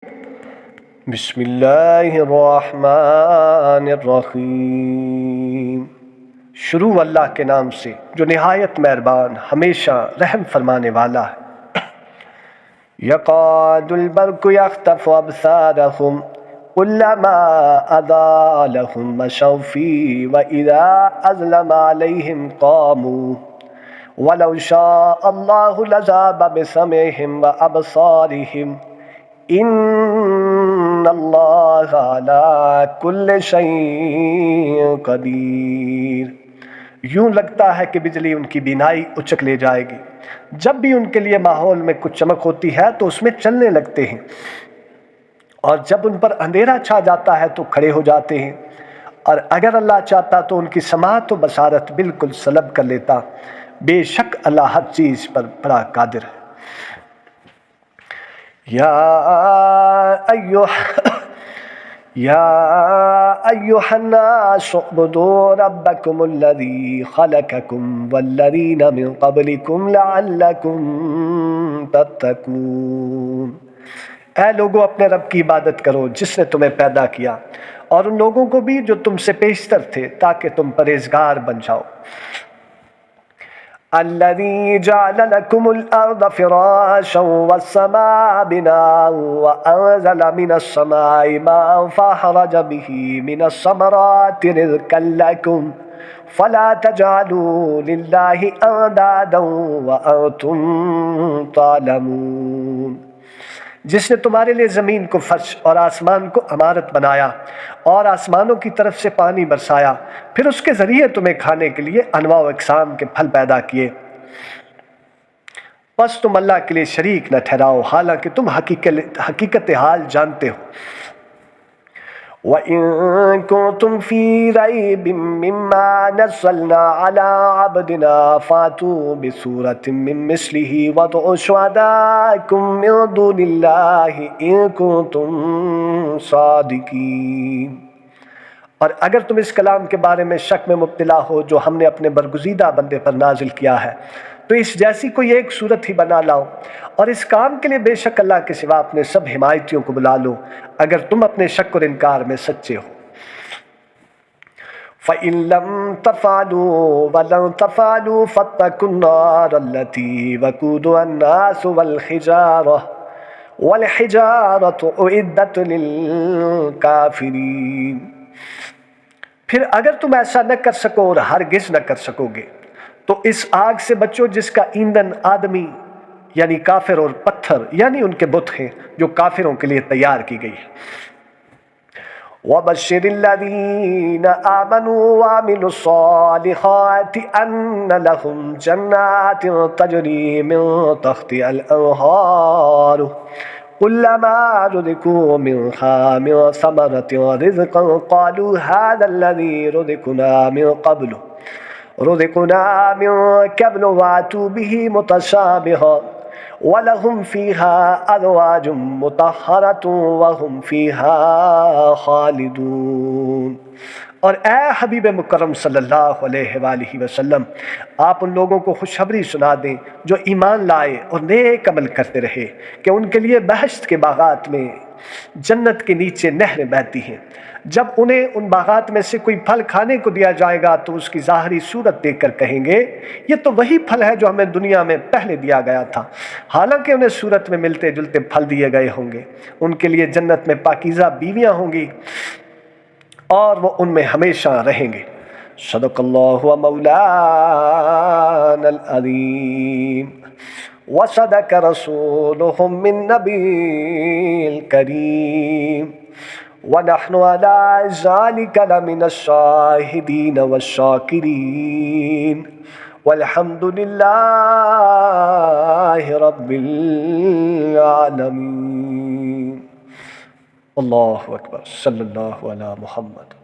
بسم اللہ الرحمن الرحیم۔ شروع اللہ کے نام سے جو نہایت مہربان ہمیشہ رحم فرمانے والا ہے۔ یکاد البرق یخطف ابصارهم کلما اضاء لهم مشوا فیہ واذا اظلم علیہم قاموا ولو شاء اللہ لذهب بسمعهم وابصارهم ان اللہ علی کل شیء قدیر۔ یوں لگتا ہے کہ بجلی ان کی بینائی اچک لے جائے گی۔ جب بھی ان کے لیے ماحول میں کچھ چمک ہوتی ہے تو اس میں چلنے لگتے ہیں، اور جب ان پر اندھیرا چھا جاتا ہے تو کھڑے ہو جاتے ہیں، اور اگر اللہ چاہتا تو ان کی سماعت و بصارت بالکل سلب کر لیتا۔ بے شک اللہ ہر چیز پر بڑا قادر ہے۔ یا ایھا الناس اعبدوا ربکم الذی خلقکم والذین من قبلکم لعلکم تتقون۔ اے لوگو اپنے رب کی عبادت کرو جس نے تمہیں پیدا کیا، اور ان لوگوں کو بھی جو تم سے پیشتر تھے، تاکہ تم پرہیزگار بن جاؤ۔ الذي جعل لكم الأرض فراشا والسماء بناء وأنزل من السماء ماء فأخرج به من الثمرات رزقا لكم فلا تجعلوا لله أندادا وأنتم تعلمون۔ جس نے تمہارے لیے زمین کو فرش اور آسمان کو عمارت بنایا، اور آسمانوں کی طرف سے پانی برسایا، پھر اس کے ذریعے تمہیں کھانے کے لیے انواع و اقسام کے پھل پیدا کیے، پس تم اللہ کے لیے شریک نہ ٹھہراؤ حالانکہ تم حقیقت حال جانتے ہو۔ وَإِن كُنتُمْ فِي رَيْبٍ مِّمَّا نَزَّلْنَا عَلَىٰ عَبْدِنَا فَأْتُوا بِسُورَةٍ مِّن مِّثْلِهِ وَادْعُوا شُهَدَاءَكُم مِّن دُونِ اللَّهِ إِن كُنتُمْ صَادِقِينَ۔ اور اگر تم اس کلام کے بارے میں شک میں مبتلا ہو جو ہم نے اپنے برگزیدہ بندے پر نازل کیا ہے، تو اس جیسی کوئی ایک صورت ہی بنا لاؤ، اور اس کام کے لیے بے شک اللہ کے سوا اپنے سب حمایتیوں کو بلا لو اگر تم اپنے شک اور انکار میں سچے ہو۔ فَإِن لَّمْ تَفْعَلُوا وَلَن تَفْعَلُوا فَاتَّقُوا النَّارَ الَّتِي وَقُودُهَا النَّاسُ وَالْحِجَارَةُ أُعِدَّتْ لِلْكَافِرِينَ۔ پھر اگر تم ایسا نہ کر سکو اور ہرگز نہ کر سکو گے تو اس آگ سے بچو جس کا ایندھن آدمی یعنی کافر اور پتھر یعنی ان کے بت ہیں جو کافروں کے لیے تیار کی گئی ہے۔ وَبَشِّرِ الَّذِينَ آمَنُوا وَعَمِلُوا الصَّالِحَاتِ أَنَّ لَهُمْ جَنَّاتٍ تَجْرِي مِن تَحْتِهَا الْأَنْهَارُ كُلَّمَا رُزِقُوا مِنْهَا مِن ثَمَرَةٍ رِزْقًا قَالُوا هَٰذَا الَّذِي رُزِقْنَا مِن قَبْلُ وَأْتُوا بِهِ مُتَشَابِهًا وَلَهُمْ فِيهَا أَزْوَاجٌ مُطَهَّرَةٌ وَهُمْ فِيهَا خَالِدُونَ۔ اور اے حبیب مکرم صلی اللہ علیہ وآلہ وسلم، آپ ان لوگوں کو خوشخبری سنا دیں جو ایمان لائے اور نیک عمل کرتے رہے کہ ان کے لیے بہشت کے باغات میں جنت کے نیچے نہریں بہتی ہیں۔ جب انہیں ان باغات میں سے کوئی پھل کھانے کو دیا جائے گا تو اس کی ظاہری صورت دیکھ کر کہیں گے یہ تو وہی پھل ہے جو ہمیں دنیا میں پہلے دیا گیا تھا، حالانکہ انہیں صورت میں ملتے جلتے پھل دیے گئے ہوں گے۔ ان کے لیے جنت میں پاکیزہ بیویاں ہوں گی اور وہ ان میں ہمیشہ رہیں گے۔ صدق اللہ و مولانا العظیم وصدق رسولهم النبی الکریم ونحن على ذلك لمن الشاهدين والشاكرين والحمد لله رب العالمين۔ اللہ اکبر، صلی اللہ علی محمد۔